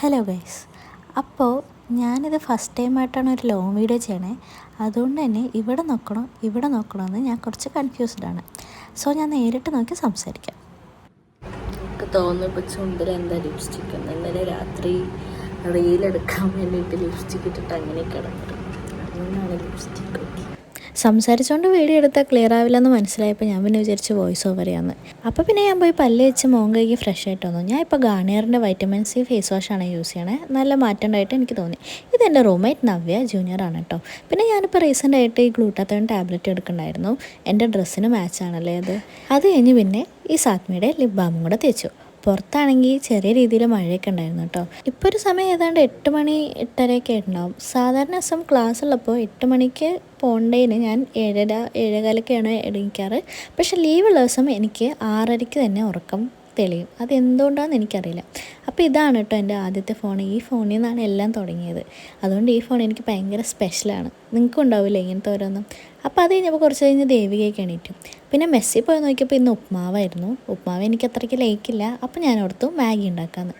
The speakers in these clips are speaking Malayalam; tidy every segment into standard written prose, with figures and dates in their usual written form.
ഹലോ ഗൈസ്, അപ്പോൾ ഞാനിത് ഫസ്റ്റ് ടൈമായിട്ടാണ് ഒരു ലോങ് വീഡിയോ ചെയ്യണേ. അതുകൊണ്ട് തന്നെ ഇവിടെ നോക്കണമെന്ന് ഞാൻ കുറച്ച് കൺഫ്യൂസ്ഡാണ്. സോ ഞാൻ നേരിട്ട് നോക്കി സംസാരിക്കാം. എനിക്ക് തോന്നുമ്പോൾ ചുണ്ടിൽ എന്താ ലിപ്സ്റ്റിക്ക് ഇന്നലെ രാത്രി റീലെടുക്കാൻ വേണ്ടിയിട്ട് ലിപ്സ്റ്റിക്ക് ഇട്ടിട്ട് അങ്ങനെ കിടന്നത്. അതുകൊണ്ടാണ് ലിപ്സ്റ്റിക്ക്. സംസാരിച്ചുകൊണ്ട് വീഡിയോ എടുത്താൽ ക്ലിയർ ആവില്ലെന്ന് മനസ്സിലായപ്പോൾ ഞാൻ പിന്നെ വിചാരിച്ച് വോയിസ് ഓവർ ചെയ്യാമെന്ന്. അപ്പോൾ പിന്നെ ഞാൻ പോയി പല്ല് വെച്ച് മോൻ കഴുകി ഫ്രഷ് ആയിട്ട് വന്നു. ഞാൻ ഇപ്പോൾ ഗാർണിയറിൻ്റെ വൈറ്റമിൻ സി ഫേസ് വാഷാണ് യൂസ് ചെയ്യണേ. നല്ല മാറ്റം ഉണ്ടായിട്ട് എനിക്ക് തോന്നി. ഇതെൻ്റെ റൂംമേറ്റ് നവ്യ ജൂനിയറാണ് കേട്ടോ. പിന്നെ ഞാനിപ്പോൾ റീസെൻ്റായിട്ട് ഈ ഗ്ലൂട്ടാത്തോൺ ടാബ്ലറ്റ് എടുക്കുന്നുണ്ടായിരുന്നു. എൻ്റെ ഡ്രസ്സിന് മാച്ചാണല്ലേ അത് കഴിഞ്ഞ് പിന്നെ ഈ സാത്മിയുടെ ലിപ് ബാമും കൂടെ തേച്ചു. പുറത്താണെങ്കിൽ ചെറിയ രീതിയിൽ മഴയൊക്കെ ഉണ്ടായിരുന്നു കേട്ടോ. ഇപ്പോൾ ഒരു സമയം ഏതാണ്ട് 8 മണി 8:30 ഉണ്ടാവും. സാധാരണ ദിവസം ക്ലാസ് ഉള്ളപ്പോൾ 8 മണിക്ക് പോകേണ്ടതിന് ഞാൻ 7:15 എണീക്കാറ്. പക്ഷേ ലീവുള്ള ദിവസം എനിക്ക് 6:30 തന്നെ ഉറക്കം തെളിയും. അതെന്തുകൊണ്ടാണെന്ന് എനിക്കറിയില്ല. അപ്പോൾ ഇതാണ് കേട്ടോ എൻ്റെ ആദ്യത്തെ ഫോൺ. ഈ ഫോണിൽ നിന്നാണ് എല്ലാം തുടങ്ങിയത്. അതുകൊണ്ട് ഈ ഫോൺ എനിക്ക് ഭയങ്കര സ്പെഷ്യലാണ്. നിങ്ങൾക്കും ഉണ്ടാവില്ല ഇങ്ങനത്തെ ഓരോന്നും. അപ്പോൾ അത് കഴിഞ്ഞപ്പോൾ കുറച്ച് കഴിഞ്ഞ് ദേവികയൊക്കെ എണീറ്റു. പിന്നെ മെസ്സിൽ പോയി നോക്കിയപ്പോൾ ഇന്ന് ഉപ്മാവായിരുന്നു. ഉപ്മാവ് എനിക്ക് അത്രയ്ക്ക് ലൈക്കില്ല. അപ്പോൾ ഞാൻ ഓർത്തു മാഗി ഉണ്ടാക്കാമെന്ന്.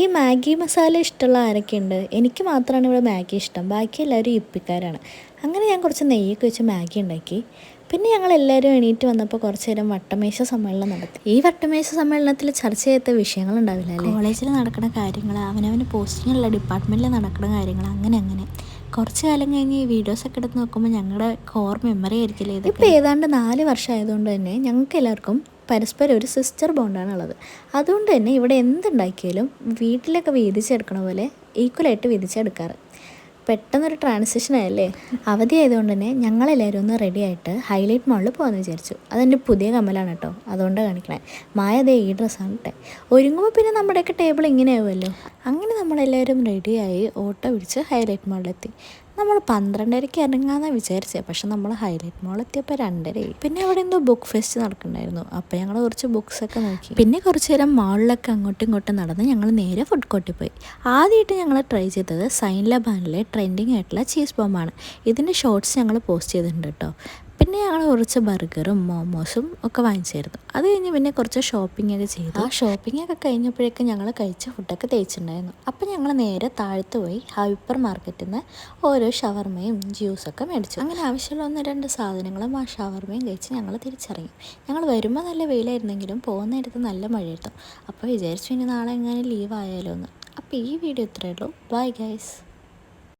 ഈ മാഗി മസാല ഇഷ്ടമുള്ള ആരൊക്കെയുണ്ട്? എനിക്ക് മാത്രമാണ് ഇവിടെ മാഗി ഇഷ്ടം. ബാക്കി എല്ലാവരും യിപ്പിക്കാരാണ്. അങ്ങനെ ഞാൻ കുറച്ച് നെയ്യൊക്കെ വെച്ച് മാഗി ഉണ്ടാക്കി. പിന്നെ ഞങ്ങളെല്ലാവരും എണീറ്റ് വന്നപ്പോൾ കുറച്ച് നേരം വട്ടമേശ സമ്മേളനം നടത്തി. ഈ വട്ടമേശ സമ്മേളനത്തിൽ ചർച്ച ചെയ്യാത്ത വിഷയങ്ങളുണ്ടാവില്ല അല്ലേ? കോളേജിൽ നടക്കുന്ന കാര്യങ്ങൾ, അവനവന് പോസ്റ്റിങ്ങുള്ള ഡിപ്പാർട്ട്മെൻറ്റിൽ നടക്കുന്ന കാര്യങ്ങൾ, അങ്ങനെ കുറച്ച് കാലം കഴിഞ്ഞ് ഈ വീഡിയോസൊക്കെ എടുത്ത് നോക്കുമ്പോൾ ഞങ്ങളുടെ കോർ മെമ്മറി ആയിരിക്കില്ലേ ഇത്. ഇപ്പോൾ ഏതാണ്ട് 4 വർഷം ആയതുകൊണ്ട് തന്നെ ഞങ്ങൾക്ക് എല്ലാവർക്കും പരസ്പരം ഒരു സിസ്റ്റർ ബോണ്ടാണ് ഉള്ളത്. അതുകൊണ്ട് തന്നെ ഇവിടെ എന്തുണ്ടാക്കിയാലും വീട്ടിലൊക്കെ വീതിച്ചെടുക്കണ പോലെ ഈക്വലായിട്ട് വീതിച്ചെടുക്കാറ്. പെട്ടെന്നൊരു ട്രാൻസിഷൻ ആയല്ലേ. അവധി ആയതുകൊണ്ട് തന്നെ ഞങ്ങളെല്ലാവരും ഒന്ന് റെഡി ആയിട്ട് ഹൈലൈറ്റ് മാളിൽ പോകാമെന്ന് വിചാരിച്ചു. അതെൻ്റെ പുതിയ കമ്മലാണ് കേട്ടോ, അതുകൊണ്ടാണ് കാണിക്കണേ. മായതേ ഈ ഡ്രസ്സാണ് കേട്ടെ. ഒരുങ്ങുമ്പോൾ പിന്നെ നമ്മുടെയൊക്കെ ടേബിൾ ഇങ്ങനെ ആവുമല്ലോ. അങ്ങനെ നമ്മളെല്ലാവരും റെഡിയായി ഓട്ടോ പിടിച്ച് ഹൈലൈറ്റ് മാളിലെത്തി. നമ്മൾ 12:30 ഇറങ്ങാമെന്നാണ് വിചാരിച്ചത്. പക്ഷെ നമ്മൾ ഹൈലൈറ്റ് മാൾ എത്തിയപ്പോൾ 2:30. പിന്നെ അവിടെ എന്തോ ബുക്ക് ഫെസ്റ്റ് നടക്കുന്നുണ്ടായിരുന്നു. അപ്പോൾ ഞങ്ങൾ കുറച്ച് ബുക്സൊക്കെ നോക്കി. പിന്നെ കുറച്ച് നേരം മാളിലൊക്കെ അങ്ങോട്ടും ഇങ്ങോട്ടും നടന്ന് ഞങ്ങൾ നേരെ ഫുഡ് കോർട്ടിൽ പോയി. ആദ്യമായിട്ട് ഞങ്ങൾ ട്രൈ ചെയ്തത് സൈൻ ലബാനിലെ ട്രെൻഡിങ് ആയിട്ടുള്ള ചീസ് ബോംബാണ്. ഇതിൻ്റെ ഷോർട്സ് ഞങ്ങൾ പോസ്റ്റ് ചെയ്തിട്ടുണ്ട് കേട്ടോ. പിന്നെ ഞങ്ങൾ കുറച്ച് ബർഗറും മോമോസും ഒക്കെ വാങ്ങിച്ചായിരുന്നു. അത് കഴിഞ്ഞ് പിന്നെ കുറച്ച് ഷോപ്പിംഗ് ഒക്കെ ചെയ്തു. ആ ഷോപ്പിംഗ് ഒക്കെ കഴിഞ്ഞപ്പോഴേക്കും ഞങ്ങൾ കഴിച്ച ഫുഡൊക്കെ തേച്ചിട്ടുണ്ടായിരുന്നു. അപ്പം ഞങ്ങൾ നേരെ താഴത്ത് പോയി ഹൈപ്പർ മാർക്കറ്റിൽ നിന്ന് ഓരോ ഷവർമയും ജ്യൂസൊക്കെ മേടിച്ചു. അങ്ങനെ ആവശ്യമുള്ള 1-2 സാധനങ്ങളും ആ ഷവർമയും കഴിച്ച് ഞങ്ങൾ തിരിച്ചിറങ്ങി. ഞങ്ങൾ വരുമ്പോൾ നല്ല വെയിലായിരുന്നെങ്കിലും പോകുന്ന നേരത്ത് നല്ല മഴയായിരുന്നു. അപ്പോൾ വിചാരിച്ചു ഇനി നാളെ എങ്ങനെ ലീവ് ആയാലോ എന്ന്. അപ്പോൾ ഈ വീഡിയോ ഇത്രയേ ഉള്ളൂ. Bye guys.